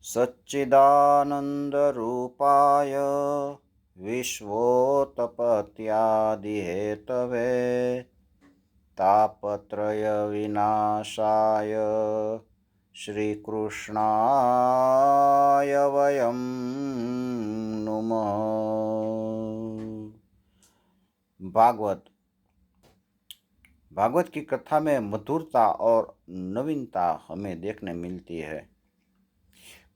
सच्चिदानन्दरूपाय विश्वोत्पत्त्यादिहेतवे तापत्रयविनाशाय श्रीकृष्णाय वयं नुमः। भागवत की कथा में मधुरता और नवीनता हमें देखने मिलती है।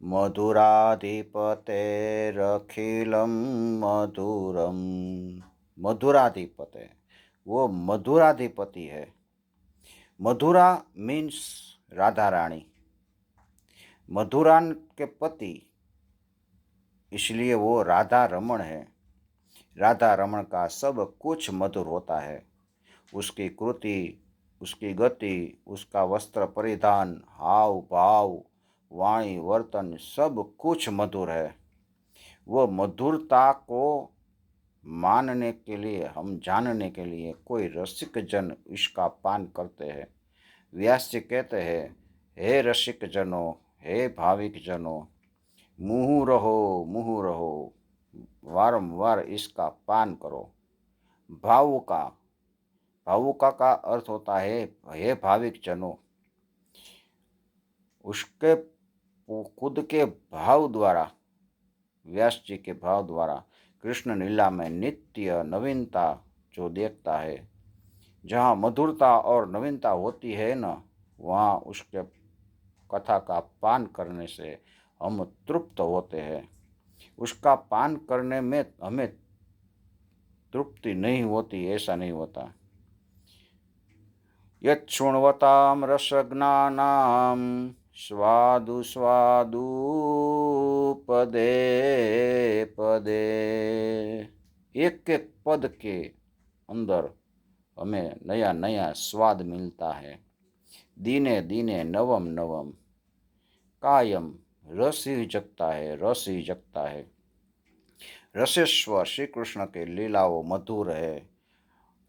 मधुराधिपतेरखिलं मधुरम। मधुराधिपते, वो मधुराधिपति है। मधुरा मीन्स राधा रानी, मधुरान के पति, इसलिए वो राधा रमण है। राधा रमण का सब कुछ मधुर होता है। उसकी कृति, उसकी गति, उसका वस्त्र परिधान, हाव भाव, वाणी वर्तन, सब कुछ मधुर है। वो मधुरता को मानने के लिए, हम जानने के लिए कोई रसिक जन इसका पान करते हैं। व्यास जी कहते हैं, हे रसिक जनों, हे भाविक जनों, मुँह रहो, वारंवार इसका पान करो। भावुका का अर्थ होता है हे भाविक जनों। उसके खुद के भाव द्वारा, व्यास जी के भाव द्वारा कृष्ण लीला में नित्य नवीनता जो देखता है, जहाँ मधुरता और नवीनता होती है न, वहाँ उसके कथा का पान करने से हम तृप्त होते हैं। उसका पान करने में हमें तृप्ति नहीं होती, ऐसा नहीं होता। यच्छृण्वतां रसज्ञानां स्वादु स्वादु पदे पदे। एक एक पद के अंदर हमें नया नया स्वाद मिलता है। दीने दीने नवम नवम, कायम रस ही जगता है, रस ही जगता है। रसेश्वर श्री कृष्ण के लीलाओं मधुर है,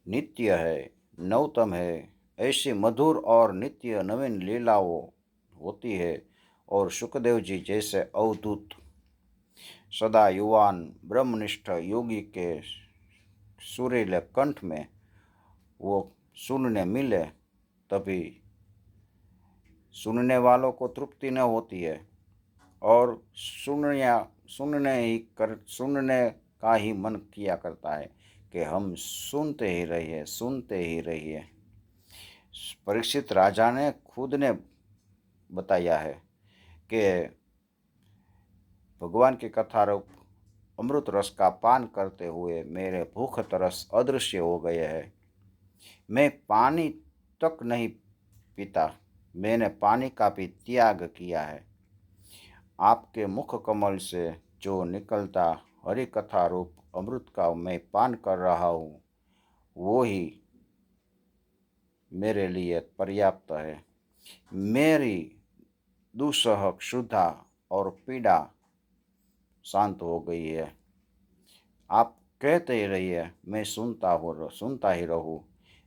नित्य है, नवतम है। ऐसी मधुर और नित्य नवीन लीलाओं होती है। और सुखदेव जी जैसे अवधूत, सदा युवान ब्रह्मनिष्ठ योगी के सुरीले कंठ में वो सुनने मिले, तभी सुनने वालों को तृप्ति न होती है। और सुनने का ही मन किया करता है कि हम सुनते ही रहिए, सुनते ही रहिए। परीक्षित राजा ने खुद ने बताया है कि भगवान की कथा रूप अमृत रस का पान करते हुए मेरे भूख तरस अदृश्य हो गए हैं। मैं पानी तक नहीं पीता, मैंने पानी का भी त्याग किया है। आपके मुख कमल से जो निकलता हरि कथा रूप अमृत का मैं पान कर रहा हूँ, वो ही मेरे लिए पर्याप्त है। मेरी दुस्सह क्षुधा और पीड़ा शांत हो गई है। आप कहते ही रहिए, मैं सुनता ही रहूँ।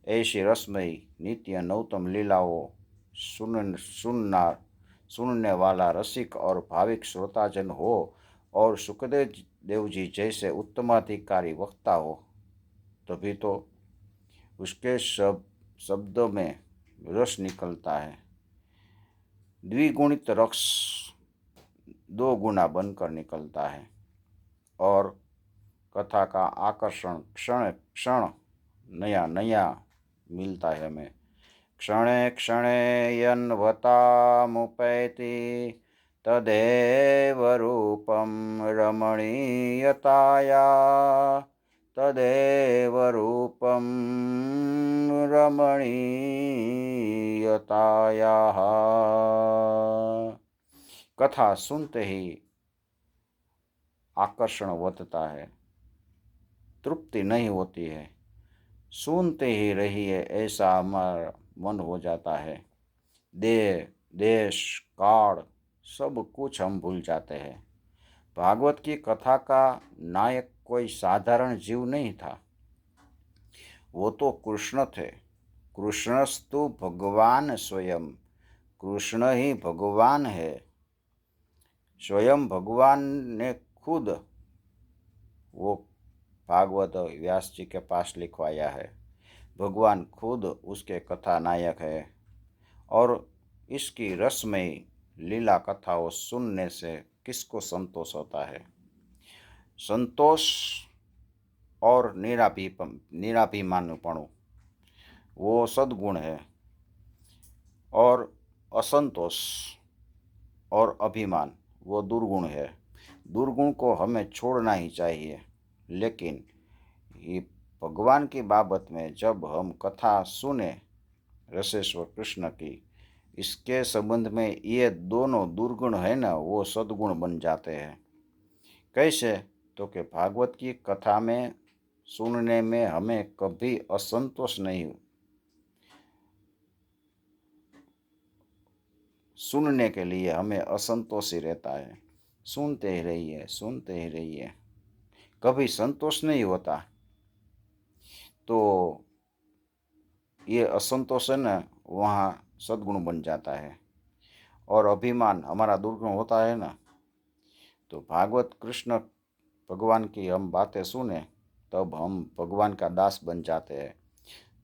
ऐसी रसमयी नित्य नवतम लीलाओं सुनने वाला रसिक और भाविक श्रोताजन हो, और सुखदेव देव जी जैसे उत्तमाधिकारी वक्ता हो, तभी तो उसके शब्दों में रस निकलता है। द्विगुणित रस दो गुना बनकर निकलता है। और कथा का आकर्षण क्षण क्षण नया नया मिलता है हमें। क्षणे क्षणे यन्वतामुपैति तदेव रूपं रमणीयताया, तदेव रूपं रमणीयतायाः। कथा सुनते ही आकर्षण बढ़ता है, तृप्ति नहीं होती है। सुनते ही रहिए ऐसा हमारा मन हो जाता है। देह देश काल सब कुछ हम भूल जाते हैं। भागवत की कथा का नायक कोई साधारण जीव नहीं था, वो तो कृष्ण थे। कृष्णस्तु भगवान स्वयं, कृष्ण ही भगवान है। स्वयं भगवान ने खुद वो भागवत व्यास जी के पास लिखवाया है। भगवान खुद उसके कथा नायक है और इसकी रसमयी लीला कथाओं सुनने से किसको संतोष होता है। संतोष और निराभिमानपणु वो सद्गुण है और असंतोष और अभिमान वो दुर्गुण है। दुर्गुण को हमें छोड़ना ही चाहिए। लेकिन ये भगवान की बाबत में जब हम कथा सुने रसेश्वर कृष्ण की, इसके संबंध में ये दोनों दुर्गुण है ना, वो सद्गुण बन जाते हैं। कैसे? तो कि भागवत की कथा में सुनने में हमें कभी असंतोष नहीं, सुनने के लिए हमें असंतोष ही रहता है। सुनते ही रहिए, सुनते ही रहिए, कभी संतोष नहीं होता। तो ये असंतोष है ना, वहाँ सद्गुण बन जाता है। और अभिमान हमारा दुर्गुण होता है ना। तो भागवत कृष्ण भगवान की हम बातें सुने तब हम भगवान का दास बन जाते हैं।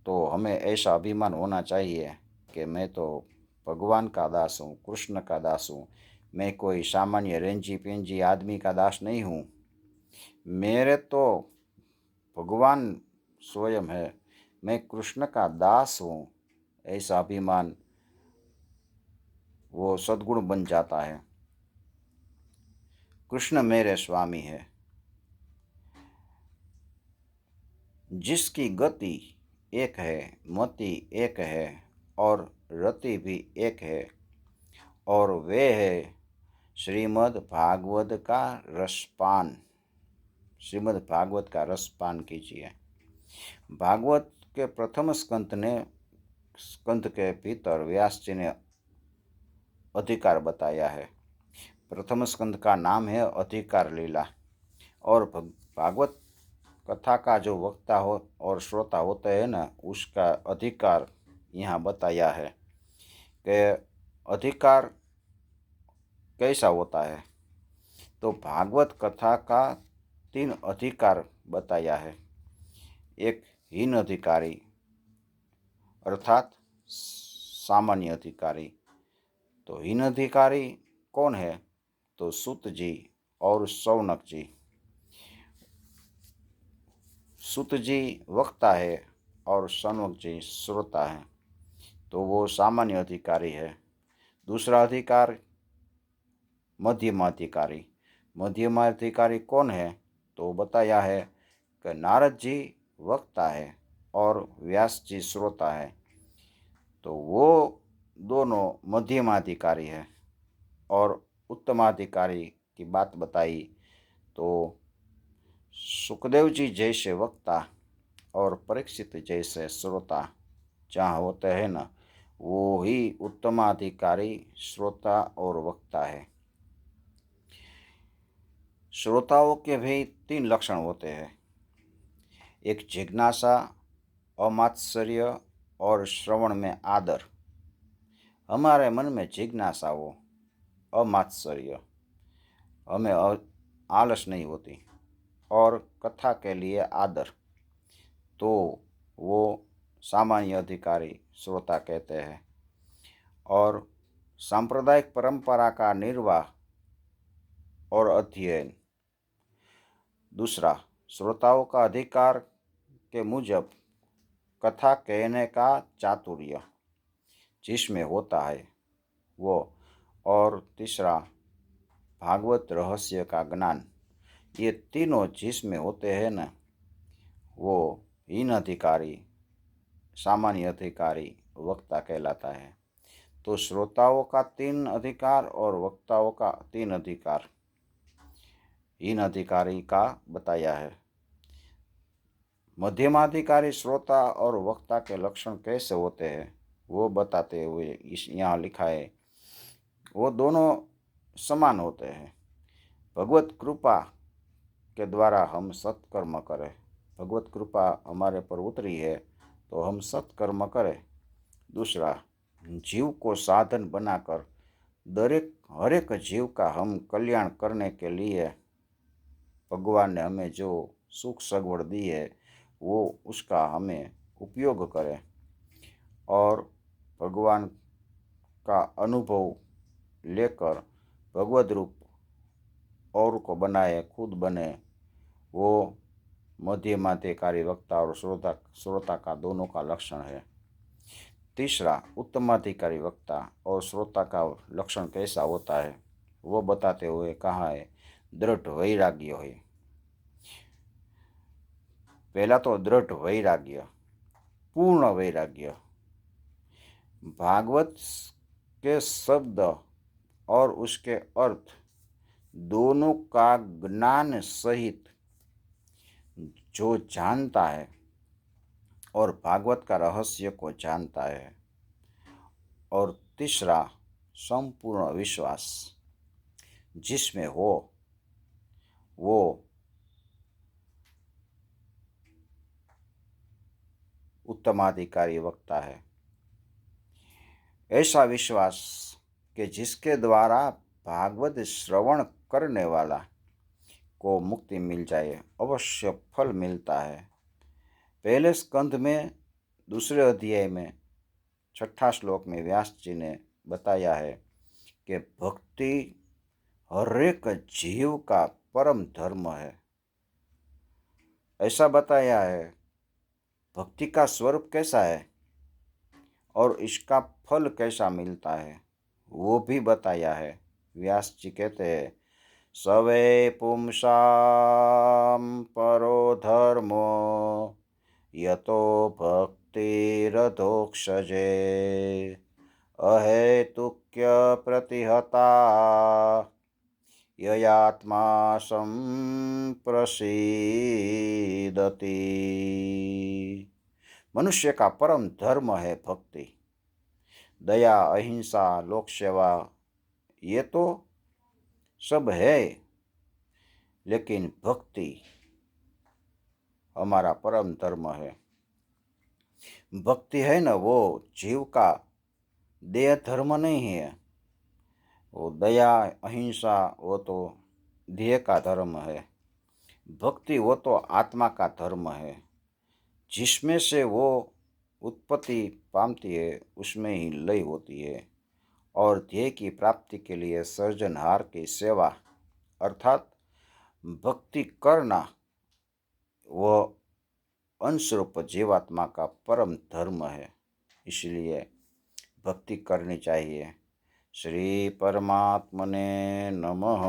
तो हमें ऐसा अभिमान होना चाहिए कि मैं तो भगवान का दास हूँ, कृष्ण का दास हूँ। मैं कोई सामान्य रेंजी पेंजी आदमी का दास नहीं हूँ। मेरे तो भगवान स्वयं है, मैं कृष्ण का दास हूँ। ऐसा अभिमान वो सद्गुण बन जाता है। कृष्ण मेरे स्वामी है, जिसकी गति एक है, मति एक है और रति भी एक है, और वे है श्रीमद् भागवत का रसपान। श्रीमद् भागवत का रसपान कीजिए। भागवत के प्रथम स्कंद के भीतर व्यास जी ने अधिकार बताया है। प्रथम स्कंद का नाम है अधिकार लीला। और भागवत कथा का जो वक्ता हो और श्रोता होते हैं ना, उसका अधिकार यहाँ बताया है कि अधिकार कैसा होता है। तो भागवत कथा का 3 अधिकार बताया है। एक हीन अधिकारी अर्थात सामान्य अधिकारी। तो हीन अधिकारी कौन है? तो सूत जी और शौनक जी। सूत जी वक्ता है और शौनक जी श्रोता है। तो वो सामान्य अधिकारी है। दूसरा अधिकार मध्यमाधिकारी। मध्यमाधिकारी कौन है? तो बताया है कि नारद जी वक्ता है और व्यास जी श्रोता है। तो वो दोनों मध्यमाधिकारी है। और उत्तमाधिकारी की बात बताई तो सुखदेव जी जैसे वक्ता और परीक्षित जैसे श्रोता जहाँ होते हैं ना, वो ही उत्तमाधिकारी श्रोता और वक्ता है। श्रोताओं के भी 3 लक्षण होते हैं। एक जिज्ञासा, अमात्सर्य और श्रवण में आदर। हमारे मन में जिज्ञासा हो, अमात्सर्य, हमें आलस नहीं होती, और कथा के लिए आदर, तो वो सामान्य अधिकारी श्रोता कहते हैं। और सांप्रदायिक परंपरा का निर्वाह और अध्ययन। दूसरा, श्रोताओं का अधिकार के मुजब कथा कहने का चातुर्य जिसमें होता है वो। और तीसरा, भागवत रहस्य का ज्ञान। ये तीनों जिसमें होते हैं ना, वो हीन अधिकारी, सामान्य अधिकारी, वक्ता कहलाता है। तो श्रोताओं का 3 अधिकार और वक्ताओं का 3 अधिकार हीन अधिकारी का बताया है। मध्यमाधिकारी श्रोता और वक्ता के लक्षण कैसे होते हैं वो बताते हुए इस यहाँ लिखा है, वो दोनों समान होते हैं। भगवत कृपा के द्वारा हम सत्कर्म करें। भगवत कृपा हमारे पर उतरी है तो हम सत्कर्म करें। दूसरा, जीव को साधन बनाकर हर एक जीव का हम कल्याण करने के लिए भगवान ने हमें जो सुख सगवड़ दी है वो उसका हमें उपयोग करें और भगवान का अनुभव लेकर भगवद रूप और को बनाए, खुद बने। वो मध्यमाधिकारी वक्ता और श्रोता का दोनों का लक्षण है। तीसरा, उत्तमाधिकारी वक्ता और श्रोता का लक्षण कैसा होता है वो बताते हुए कहा है, दृढ़ वैराग्य है। पहला तो दृढ़ वैराग्य, पूर्ण वैराग्य। भागवत के शब्द और उसके अर्थ दोनों का ज्ञान सहित जो जानता है और भागवत का रहस्य को जानता है। और तीसरा, संपूर्ण विश्वास जिसमें हो वो उत्तमाधिकारी वक्ता है। ऐसा विश्वास कि जिसके द्वारा भागवत श्रवण करने वाला को मुक्ति मिल जाए, अवश्य फल मिलता है। पहले स्कंध में दूसरे अध्याय में 6ठा श्लोक में व्यास जी ने बताया है कि भक्ति हर एक जीव का परम धर्म है। ऐसा बताया है। भक्ति का स्वरूप कैसा है और इसका फल कैसा मिलता है वो भी बताया है। व्यास जी कहते हैं, सवे पुंसां परो धर्मो यतो भक्तिरधोक्षजे अहेतुक्य प्रतिहता ययात्मा संप्रसीदति। मनुष्य का परम धर्म है भक्ति। दया, अहिंसा, लोक सेवा ये तो सब है, लेकिन भक्ति हमारा परम धर्म है। भक्ति है ना, वो जीव का देह धर्म नहीं है। वो दया, अहिंसा वो तो देह का धर्म है। भक्ति वो तो आत्मा का धर्म है। जिसमें से वो उत्पत्ति पामती है उसमें ही लय होती है। और ध्येय की प्राप्ति के लिए सर्जनहार की सेवा अर्थात भक्ति करना वह अंशरूप जीवात्मा का परम धर्म है। इसलिए भक्ति करनी चाहिए। श्री परमात्मने नमः।